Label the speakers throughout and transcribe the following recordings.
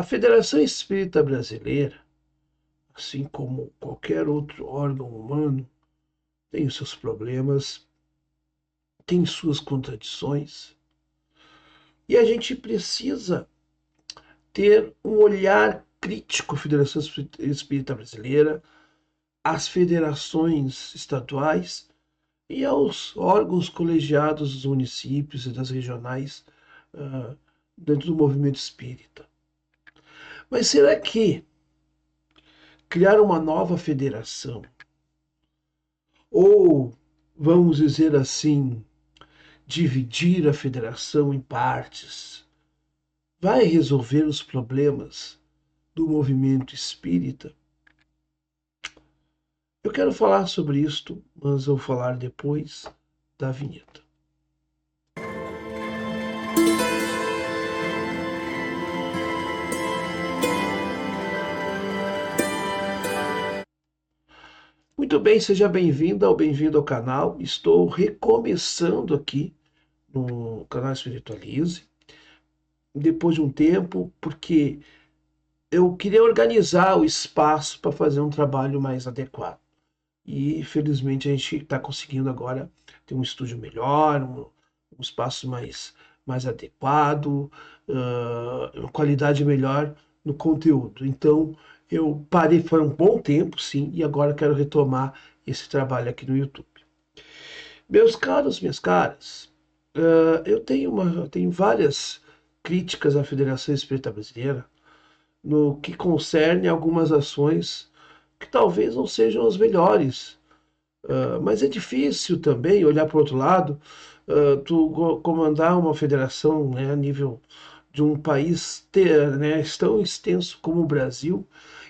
Speaker 1: A Federação Espírita Brasileira, assim como qualquer outro órgão humano, tem os seus problemas, tem suas contradições, e a gente precisa ter um olhar crítico à Federação Espírita Brasileira, às federações estaduais e aos órgãos colegiados dos municípios e das regionais uh, dentro do movimento espírita. Mas será que criar uma nova federação, ou vamos dizer assim, dividir a federação em partes, vai resolver os problemas do movimento espírita? Eu quero falar sobre isto, mas eu vou falar depois da vinheta. Muito bem, seja bem-vinda ou bem-vindo ao canal. Estou recomeçando aqui no canal Espiritualize, depois de um tempo, porque eu queria organizar o espaço para fazer um trabalho mais adequado. E felizmente a gente está conseguindo agora ter um estúdio melhor, um espaço mais adequado, uma qualidade melhor no conteúdo. Então eu parei por um bom tempo, sim, e agora quero retomar esse trabalho aqui no YouTube. Meus caros, minhas caras, eu tenho várias críticas à Federação Espírita Brasileira no que concerne algumas ações que talvez não sejam as melhores. Mas é difícil também olhar para o outro lado, tu comandar uma federação, né, a nível de um país né, tão extenso como o Brasil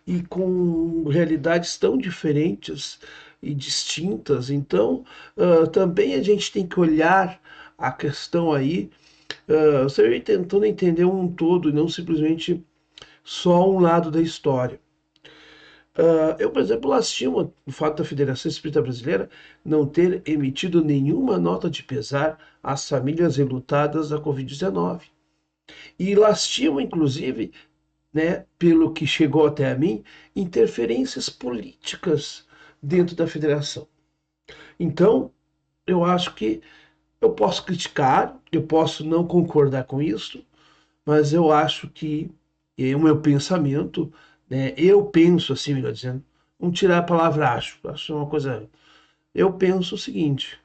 Speaker 1: e com realidades tão diferentes e distintas. Então, também a gente tem que olhar a questão aí, sempre tentando entender um todo e não simplesmente só um lado da história. Eu, por exemplo, lastimo o fato da Federação Espírita Brasileira não ter emitido nenhuma nota de pesar às famílias enlutadas da Covid-19. E lastimo, inclusive, né, pelo que chegou até a mim, interferências políticas dentro da federação. Então, eu acho que eu posso criticar, eu posso não concordar com isso, mas eu acho que é o meu pensamento, né? Eu penso assim, melhor dizendo, vamos tirar a palavra acho uma coisa. Eu penso o seguinte: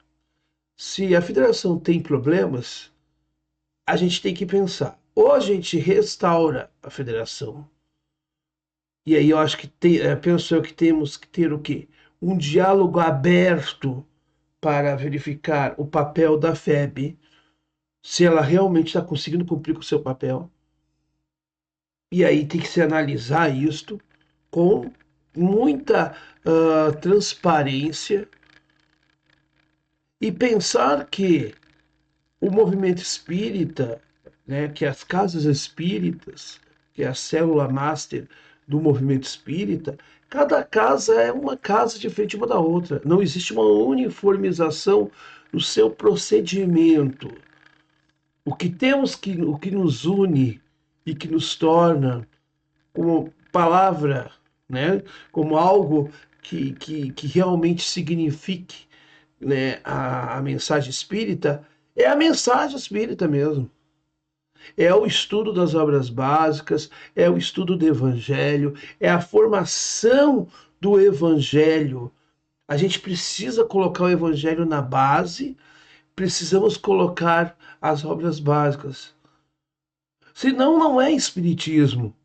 Speaker 1: se a federação tem problemas, a gente tem que pensar. Ou a gente restaura a federação, e aí eu acho que penso eu que temos que ter o quê? Um diálogo aberto para verificar o papel da FEB, se ela realmente está conseguindo cumprir com o seu papel. E aí tem que se analisar isto com muita transparência e pensar que o movimento espírita, né, que as casas espíritas, que é a célula master do movimento espírita, cada casa é uma casa diferente uma da outra. Não existe uma uniformização no seu procedimento. O que nos une e que nos torna como palavra, né, como algo que realmente signifique, né, a mensagem espírita, é a mensagem espírita mesmo. É o estudo das obras básicas, é o estudo do evangelho, é a formação do evangelho. A gente precisa colocar o evangelho na base, precisamos colocar as obras básicas. Senão, não é espiritismo.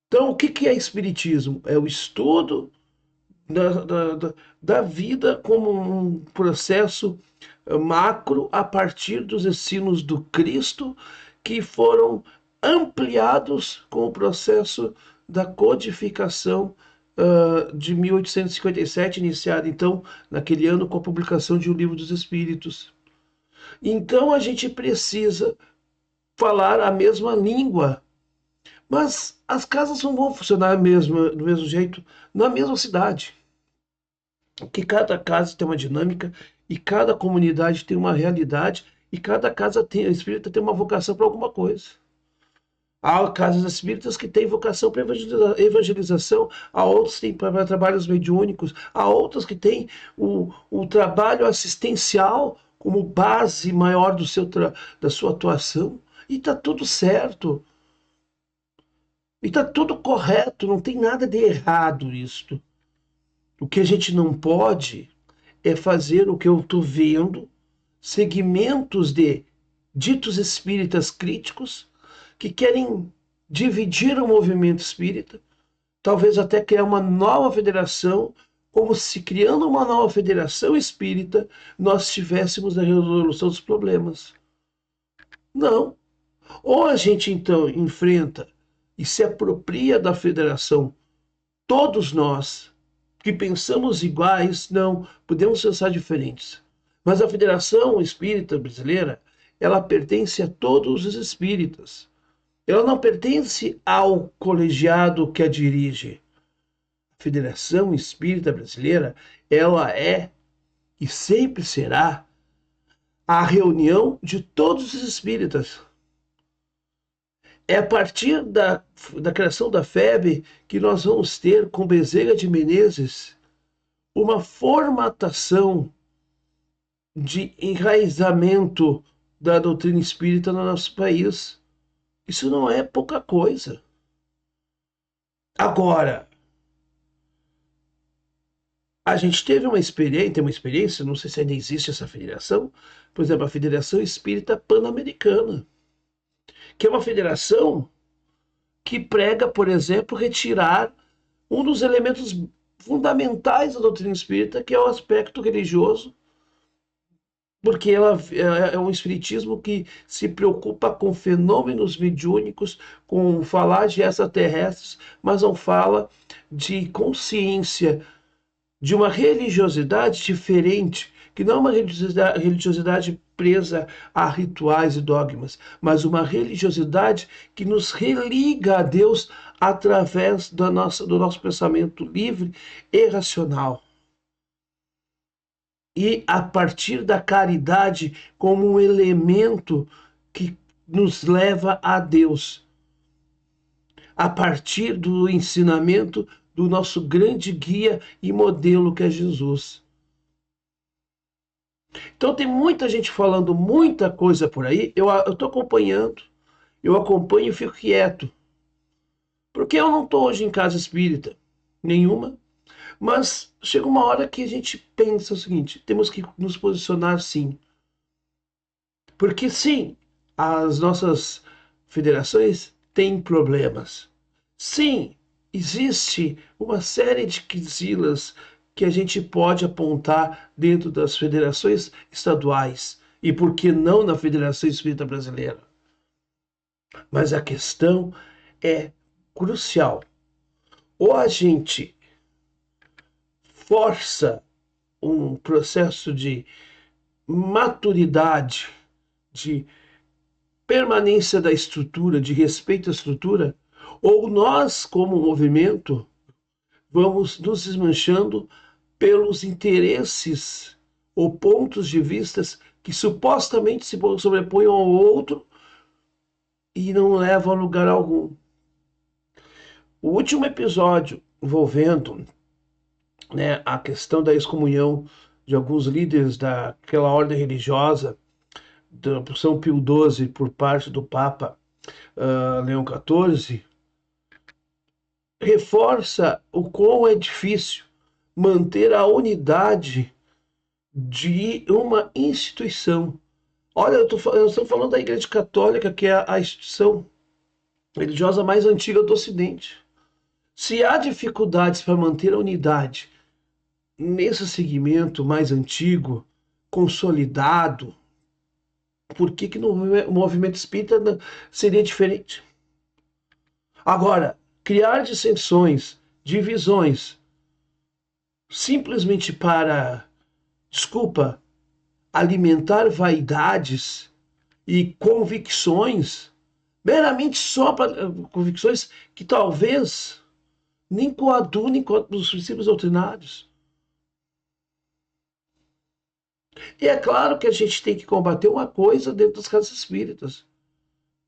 Speaker 1: Então, o que é espiritismo? É o estudo da vida como um processo macro a partir dos ensinos do Cristo que foram ampliados com o processo da codificação de 1857, iniciado então naquele ano com a publicação de O Livro dos Espíritos. Então a gente precisa falar a mesma língua, mas as casas não vão funcionar do mesmo jeito na mesma cidade. Que cada casa tem uma dinâmica e cada comunidade tem uma realidade e cada casa espírita tem uma vocação para alguma coisa. Há casas espíritas que têm vocação para evangelização, há outros que têm para trabalhos mediúnicos, há outras que têm o trabalho assistencial como base maior da sua atuação. E está tudo certo. E está tudo correto, não tem nada de errado nisto. O que a gente não pode é fazer o que eu estou vendo, segmentos de ditos espíritas críticos que querem dividir o movimento espírita, talvez até criar uma nova federação, como se criando uma nova federação espírita nós tivéssemos a resolução dos problemas. Não. Ou a gente então enfrenta e se apropria da federação, todos nós que pensamos iguais, não, podemos pensar diferentes. Mas a Federação Espírita Brasileira, ela pertence a todos os espíritas. Ela não pertence ao colegiado que a dirige. A Federação Espírita Brasileira, ela é e sempre será a reunião de todos os espíritas. É a partir da criação da FEB que nós vamos ter, com Bezerra de Menezes, uma formatação de enraizamento da doutrina espírita no nosso país. Isso não é pouca coisa. Agora, a gente teve uma experiência, não sei se ainda existe essa federação, por exemplo, a Federação Espírita Pan-Americana, que é uma federação que prega, por exemplo, retirar um dos elementos fundamentais da doutrina espírita, que é o aspecto religioso, porque ela é um espiritismo que se preocupa com fenômenos mediúnicos, com falar de extraterrestres, mas não fala de consciência, de uma religiosidade diferente, que não é uma religiosidade presa a rituais e dogmas, mas uma religiosidade que nos religa a Deus através do nosso pensamento livre e racional. E a partir da caridade como um elemento que nos leva a Deus. A partir do ensinamento do nosso grande guia e modelo que é Jesus. Então tem muita gente falando muita coisa por aí, eu estou acompanhando, eu acompanho e fico quieto. Porque eu não estou hoje em casa espírita, nenhuma, mas chega uma hora que a gente pensa o seguinte, temos que nos posicionar sim. Porque sim, as nossas federações têm problemas. Sim, existe uma série de quesilas que a gente pode apontar dentro das federações estaduais e por que não na Federação Espírita Brasileira. Mas a questão é crucial. Ou a gente força um processo de maturidade, de permanência da estrutura, de respeito à estrutura, ou nós, como movimento, vamos nos desmanchando pelos interesses ou pontos de vistas que supostamente se sobrepõem ao outro e não levam a lugar algum. O último episódio envolvendo, né, a questão da excomunhão de alguns líderes daquela ordem religiosa, do São Pio XII, por parte do Papa Leão XIV, reforça o quão é difícil manter a unidade de uma instituição. Olha, eu estou falando da Igreja Católica, que é a instituição religiosa mais antiga do Ocidente. Se há dificuldades para manter a unidade nesse segmento mais antigo, consolidado, por que no movimento espírita seria diferente? Agora, criar dissensões, divisões, simplesmente para, desculpa, alimentar vaidades e convicções, meramente só para convicções que talvez nem coadunem com os princípios doutrinários. E é claro que a gente tem que combater uma coisa dentro das casas espíritas.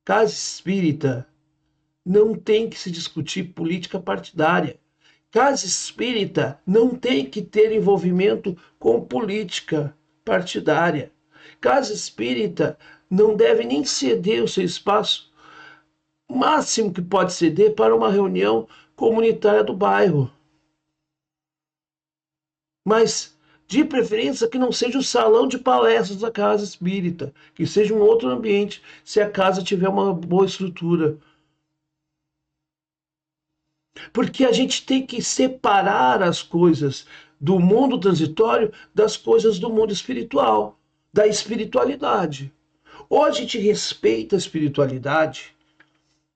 Speaker 1: Casa espírita não tem que se discutir política partidária. Casa espírita não tem que ter envolvimento com política partidária. Casa espírita não deve nem ceder o seu espaço, o máximo que pode ceder para uma reunião comunitária do bairro. Mas, de preferência, que não seja o salão de palestras da casa espírita, que seja um outro ambiente, se a casa tiver uma boa estrutura. Porque a gente tem que separar as coisas do mundo transitório das coisas do mundo espiritual, da espiritualidade. Ou a gente respeita a espiritualidade,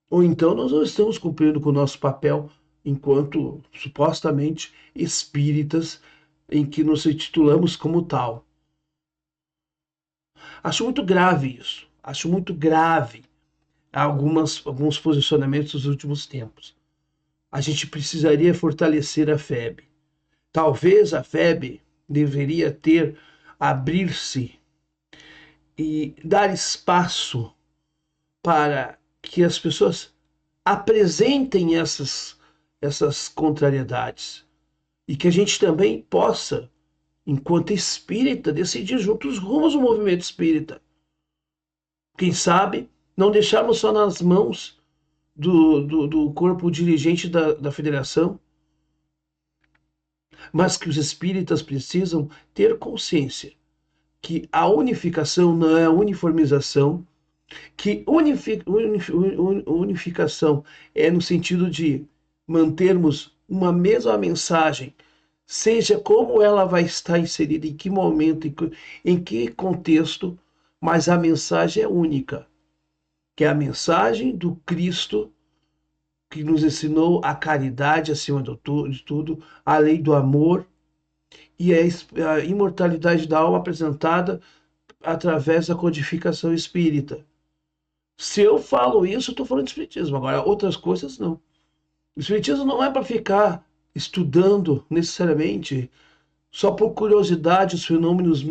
Speaker 1: ou então nós não estamos cumprindo com o nosso papel enquanto supostamente espíritas em que nos intitulamos como tal. Acho muito grave isso. Acho muito grave alguns posicionamentos dos últimos tempos. A gente precisaria fortalecer a FEB. Talvez a FEB deveria abrir-se e dar espaço para que as pessoas apresentem essas contrariedades e que a gente também possa, enquanto espírita, decidir juntos os rumos do movimento espírita. Quem sabe não deixarmos só nas mãos do corpo dirigente da federação, mas que os espíritas precisam ter consciência que a unificação não é a uniformização, que unificação é no sentido de mantermos uma mesma mensagem, seja como ela vai estar inserida, em que momento, em que contexto, mas a mensagem é única, que é a mensagem do Cristo que nos ensinou a caridade acima de tudo, a lei do amor e a imortalidade da alma apresentada através da codificação espírita. Se eu falo isso, eu estou falando de espiritismo. Agora, outras coisas não. O espiritismo não é para ficar estudando necessariamente só por curiosidade os fenômenos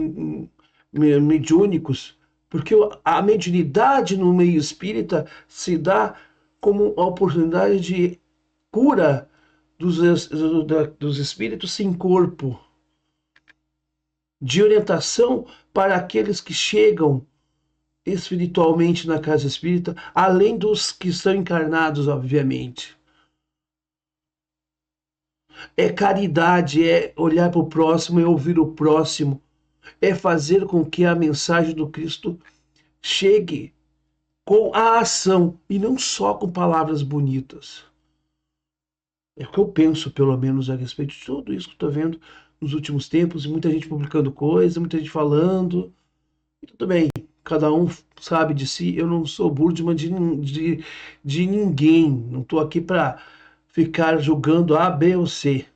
Speaker 1: mediúnicos, porque a mediunidade no meio espírita se dá como a oportunidade de cura dos espíritos sem corpo, de orientação para aqueles que chegam espiritualmente na casa espírita, além dos que estão encarnados, obviamente. É caridade, é olhar para o próximo, é ouvir o próximo, é fazer com que a mensagem do Cristo chegue com a ação e não só com palavras bonitas. É o que eu penso, pelo menos, a respeito de tudo isso que estou vendo nos últimos tempos, e muita gente publicando coisa, muita gente falando. E tudo bem, cada um sabe de si. Eu não sou Birdman de ninguém. Não estou aqui para ficar julgando A, B ou C.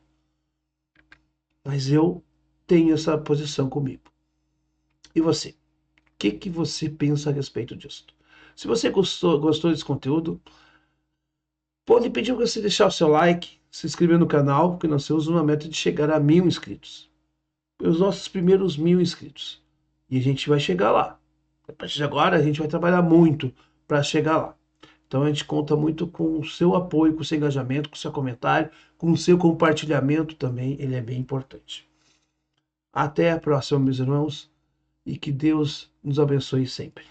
Speaker 1: Mas eu tenho essa posição comigo. E você? O que você pensa a respeito disso? Se você gostou desse conteúdo, pode pedir para você deixar o seu like, se inscrever no canal, porque nós temos uma meta de chegar a 1000 inscritos. Os nossos primeiros 1000 inscritos. E a gente vai chegar lá. A partir de agora, a gente vai trabalhar muito para chegar lá. Então a gente conta muito com o seu apoio, com o seu engajamento, com o seu comentário, com o seu compartilhamento também, ele é bem importante. Até a próxima, meus irmãos, e que Deus nos abençoe sempre.